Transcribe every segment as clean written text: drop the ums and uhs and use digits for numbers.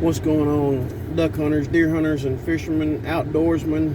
What's going on, duck hunters, deer hunters, and fishermen, outdoorsmen?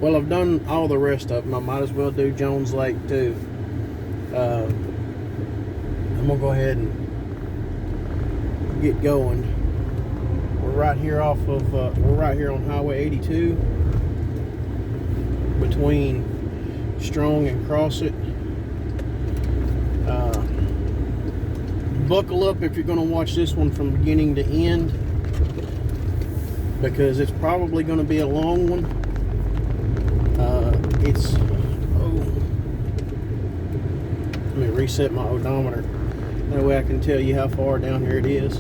Well, I've done all the rest of them. I might as well do Jones Lake too. I'm gonna go ahead and get going. We're right here on Highway 82 between Strong and Crossett. Buckle up if you're going to watch this one from beginning to end, because it's probably going to be a long one. Let me reset my odometer. That way I can tell you how far down here it is.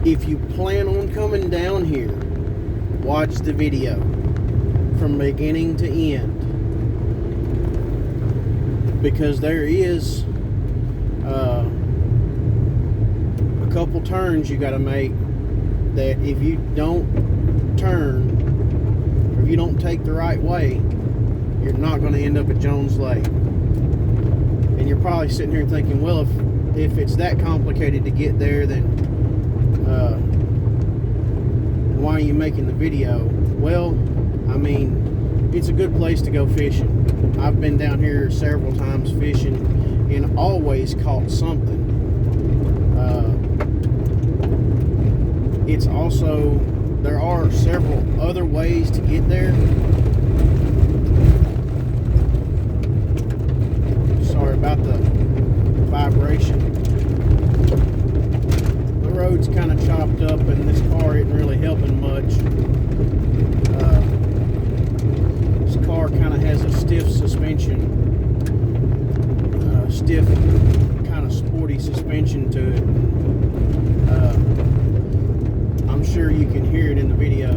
If you plan on coming down here, watch the video from beginning to end, because there is a couple turns you got to make that if you don't turn, or if you don't take the right way, you're not going to end up at Jones Lake. And you're probably sitting here thinking, well, if it's that complicated to get there, then why are you making the video? Well, I mean, it's a good place to go fishing. I've been down here several times fishing and always caught something. It's also, there are several other ways to get there. Sorry about the vibration. The road's kind of chopped up and this car isn't really helping much. This car kind of has a stiff suspension. Stiff, kind of sporty suspension to it. I'm sure you can hear it in the video.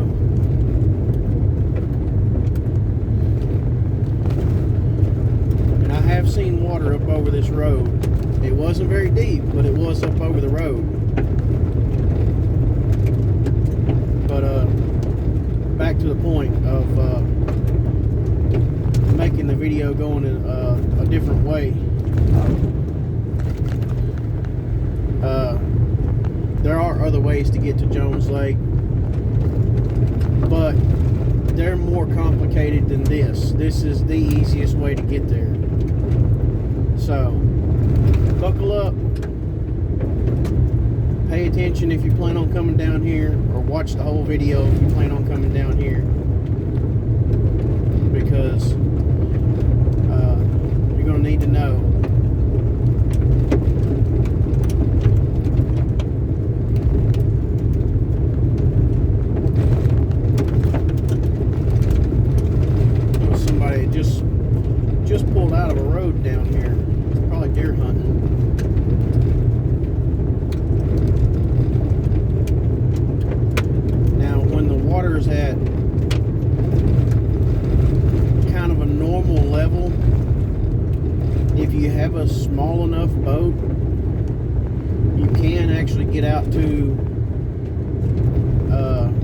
And I have seen water up over this road. It wasn't very deep, but it was up over the road. But back to the point of making the video going a different way. There are other ways to get to Jones Lake, but they're more complicated than this. This is the easiest way to get there. So, buckle up. Pay attention if you plan on coming down here, or watch the whole video if you plan on coming down here, because you're going to need to know. Just pulled out of a road down here. It's probably deer hunting. Now, when the water's at kind of a normal level, if you have a small enough boat, you can actually get out to,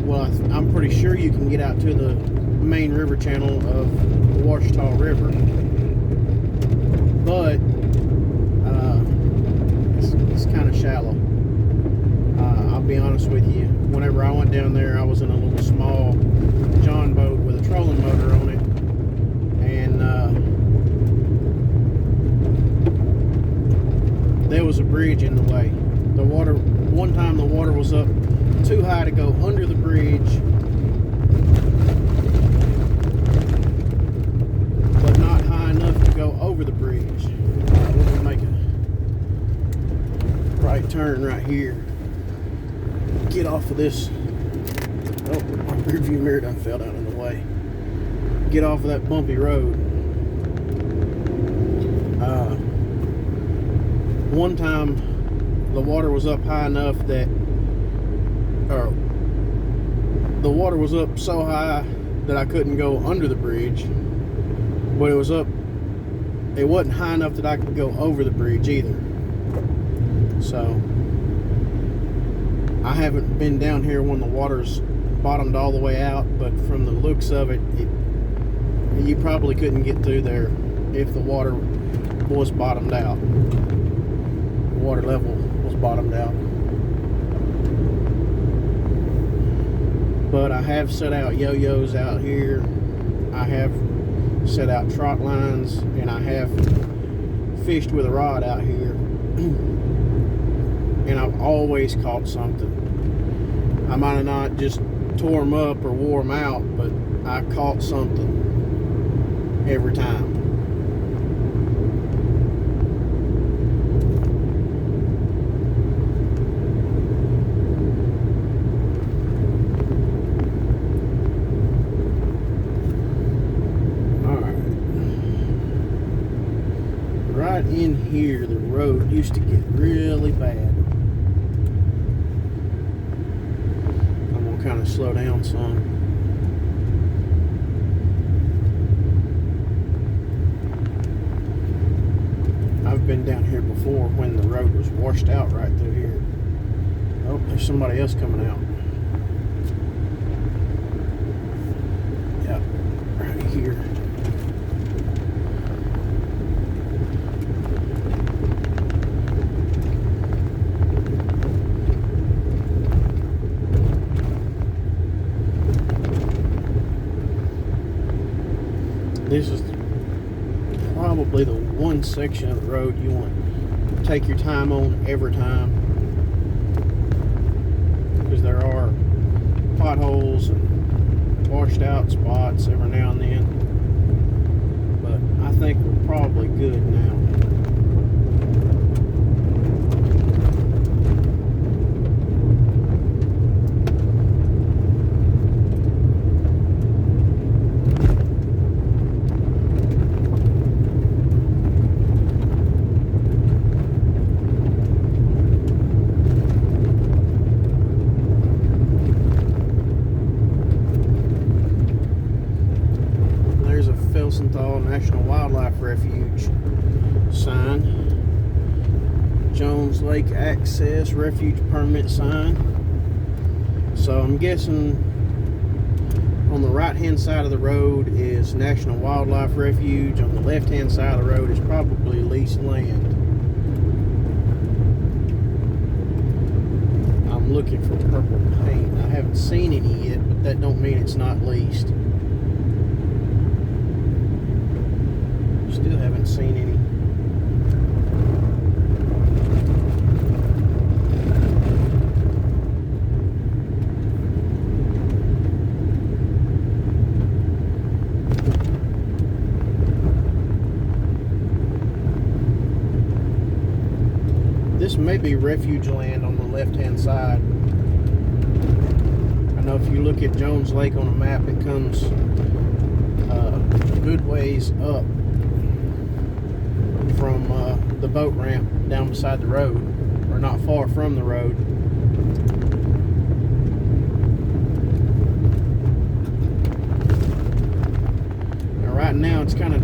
well, I'm pretty sure you can get out to the main river channel of the Washita River. But it's kind of shallow. I'll be honest with you. Whenever I went down there, I was in a little small John boat with a trolling motor on it, and there was a bridge in the way. The water. One time, the water was up too high to go under the bridge, but not high enough to go over the bridge. We're gonna make a right turn right here. Get off of this. Oh, my rear view mirror done fell down in the way. Get off of that bumpy road. One time, the water was up high enough that, the water was up so high that I couldn't go under the bridge, but it wasn't high enough that I could go over the bridge either. So I haven't been down here when the water's bottomed all the way out, but from the looks of it, you probably couldn't get through there if the water was bottomed out. The water level was bottomed out. But I have set out yo-yos out here. I have set out trot lines, and I have fished with a rod out here. And I've always caught something. I might have not just tore them up or wore them out, but I caught something every time. Right in here, the road used to get really bad. I'm gonna kind of slow down some. I've been down here before when the road was washed out right through here. Oh, there's somebody else coming out. Yeah, right here. This is probably the one section of the road you want to take your time on every time, because there are potholes and washed out spots every now and then, but I think we're probably good now. Felsenthal National Wildlife Refuge sign. Jones Lake Access Refuge Permit sign. So I'm guessing on the right hand side of the road is National Wildlife Refuge. On the left hand side of the road is probably leased land. I'm looking for purple paint. I haven't seen any yet, but that don't mean it's not leased. Still haven't seen any. This may be refuge land on the left hand side. I know if you look at Jones Lake on a map, it comes a good ways up from the boat ramp down beside the road, or not far from the road. Now right now it's kind of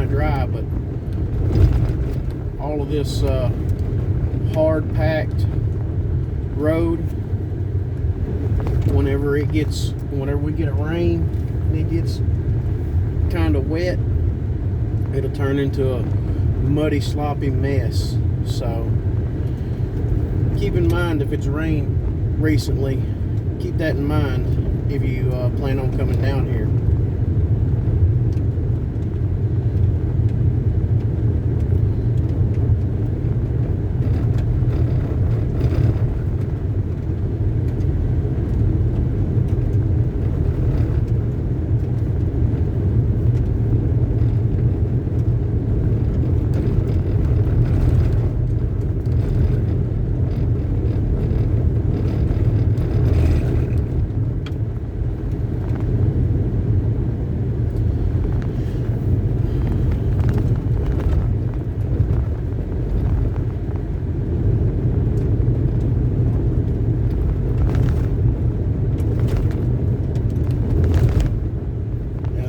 dry, but all of this hard packed road, whenever we get a rain and it gets kind of wet, it'll turn into a muddy, sloppy mess. So keep in mind, if it's rained recently, keep that in mind if you plan on coming down here.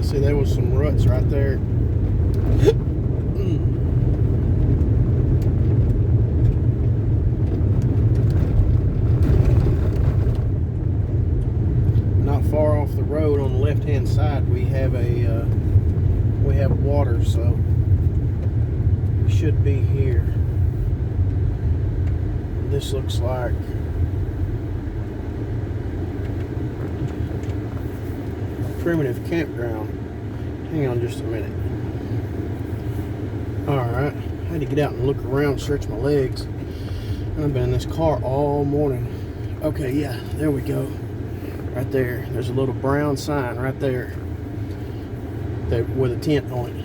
See, there was some ruts right there. Not far off the road on the left hand side, we have a we have water, so we should be here. This looks like a primitive campground. Hang on just a minute. Alright, I had to get out and look around, stretch my legs. I've been in this car all morning. Okay, yeah, there we go. Right there. There's a little brown sign right there with a tent on it.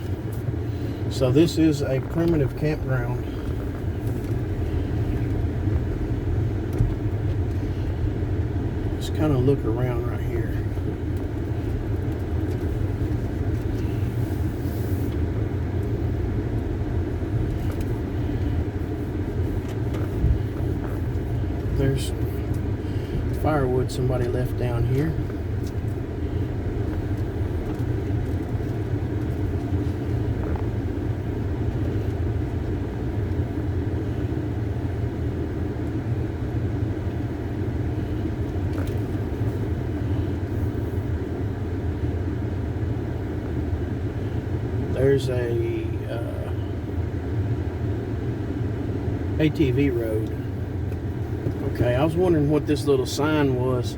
So this is a primitive campground. Just kind of look around right here. There's firewood somebody left down here. There's a ATV road. Okay, I was wondering what this little sign was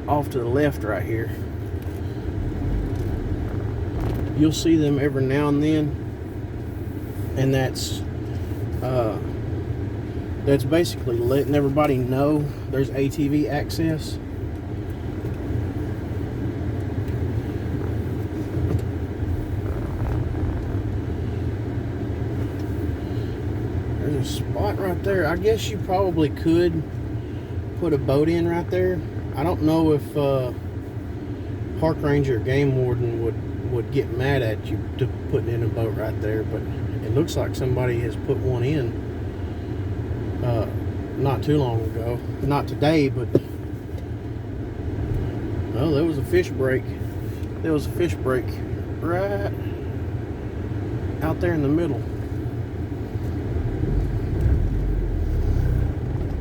off to the left right here. You'll see them every now and then, and that's basically letting everybody know there's ATV access. There's a spot right there. I guess you probably could put a boat in right there. I don't know if park ranger or game warden would get mad at you to putting in a boat right there, but it looks like somebody has put one in not too long ago. Not today, but well, there was a fish break. There was a fish break right out there in the middle.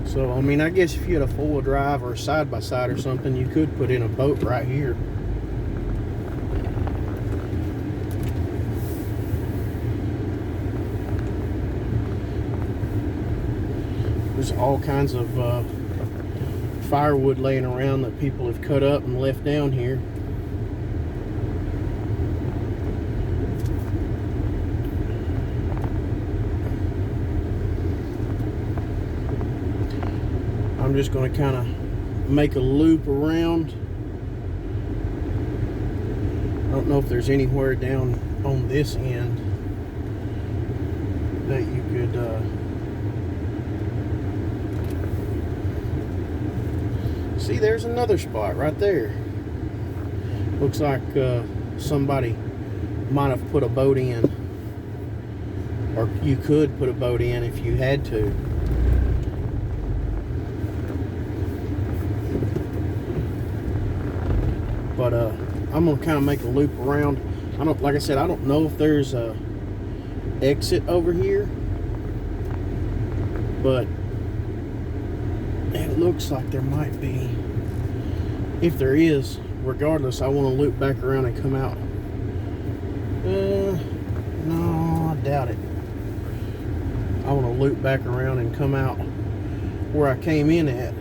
So, I mean, I guess if you had a four-wheel drive or a side-by-side or something, you could put in a boat right here. There's all kinds of firewood laying around that people have cut up and left down here. I'm just going to kind of make a loop around. I don't know if there's anywhere down on this end that you could see. There's another spot right there. Looks like somebody might have put a boat in, or you could put a boat in if you had to. But I'm gonna kind of make a loop around. Like I said, I don't know if there's a exit over here, but it looks like there might be. If there is, regardless, I want to loop back around and come out. No, I doubt it. I want to loop back around and come out where I came in at.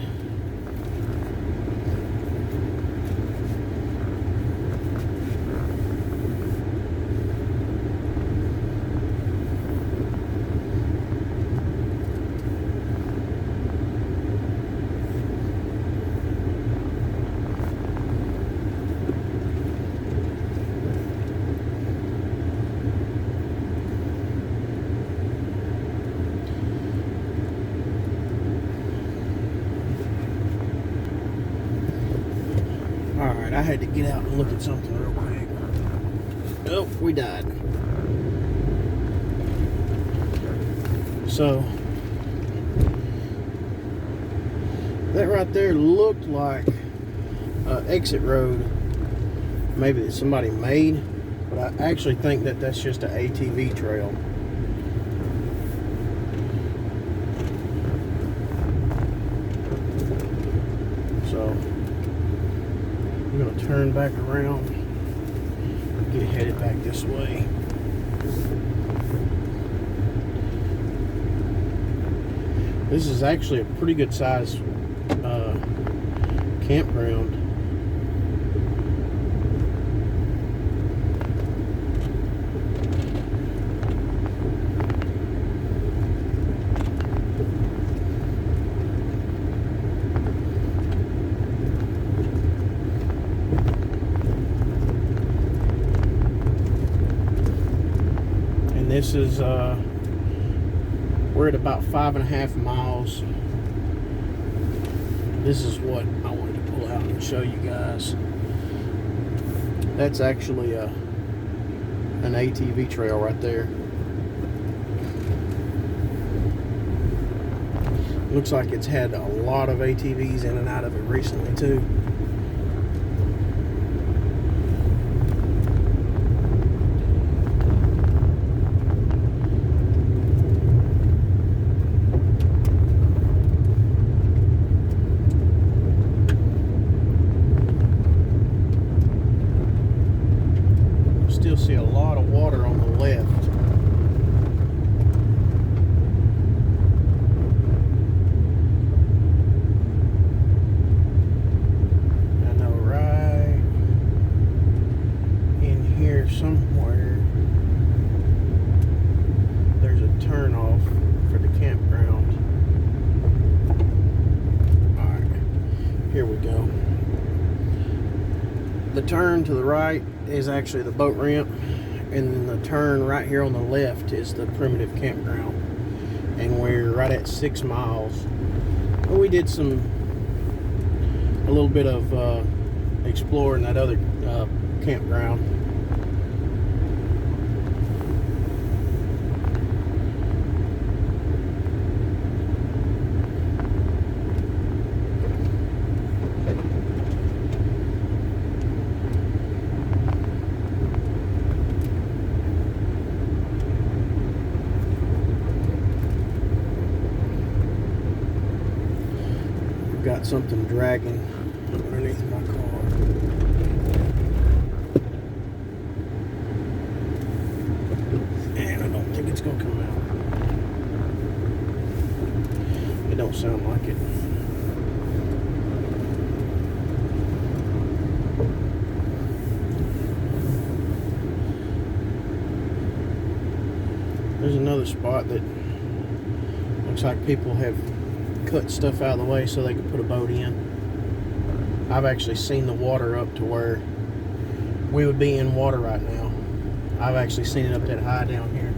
Alright, I had to get out and look at something real quick. Oh, we died. So, that right there looked like an exit road. Maybe that somebody made, but I actually think that that's just an ATV trail. So, I'm going to turn back around Get headed back this way. This is actually a pretty good size campground. And this is we're at about 5.5 miles. This is what I wanted to pull out and show you guys. That's actually an ATV trail right there. Looks like it's had a lot of ATVs in and out of it recently too. See a lot of water on the left. I know right in here somewhere there's a turn off for the campground. Alright, here we go. The turn to the right is actually the boat ramp, and then the turn right here on the left is the primitive campground, and we're right at 6 miles. We did a little bit of exploring that other campground. Got something dragging underneath my car. And I don't think it's gonna come out. It don't sound like it. There's another spot that looks like people have cut stuff out of the way so they could put a boat in. I've actually seen the water up to where we would be in water right now. I've actually seen it up that high down here.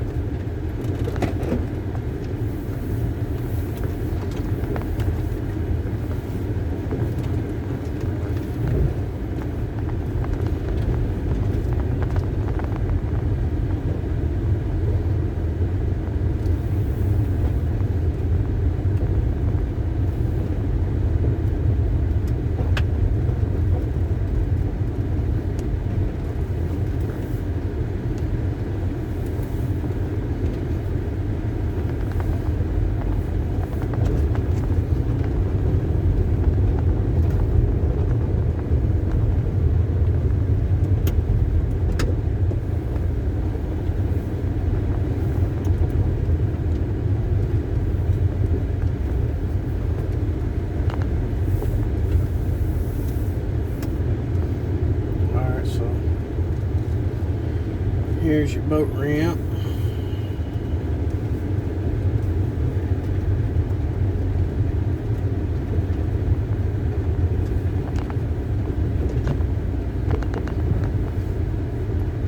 Here's your boat ramp.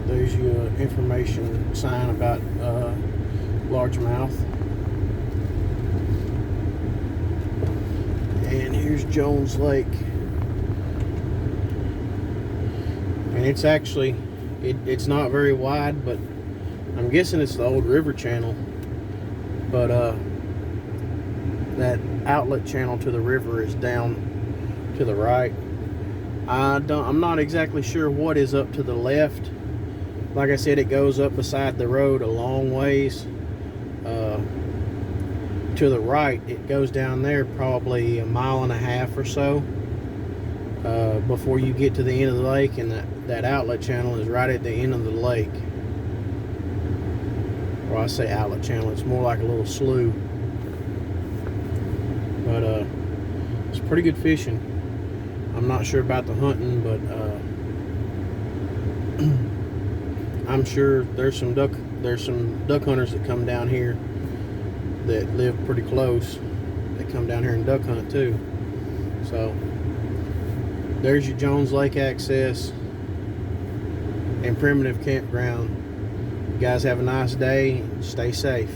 There's your information sign about largemouth. And here's Jones Lake. And it's actually it's not very wide, but I'm guessing it's the old river channel. But that outlet channel to the river is down to the right. I'm not exactly sure what is up to the left. Like I said, it goes up beside the road a long ways. To the right, it goes down there probably 1.5 miles or so. before you get to the end of the lake, and that outlet channel is right at the end of the lake. Or I say outlet channel, it's more like a little slough. But it's pretty good fishing. I'm not sure about the hunting, but I'm sure there's some duck hunters that come down here that live pretty close. They come down here and duck hunt too. So there's your Jones Lake access and primitive campground. You guys have a nice day. Stay safe.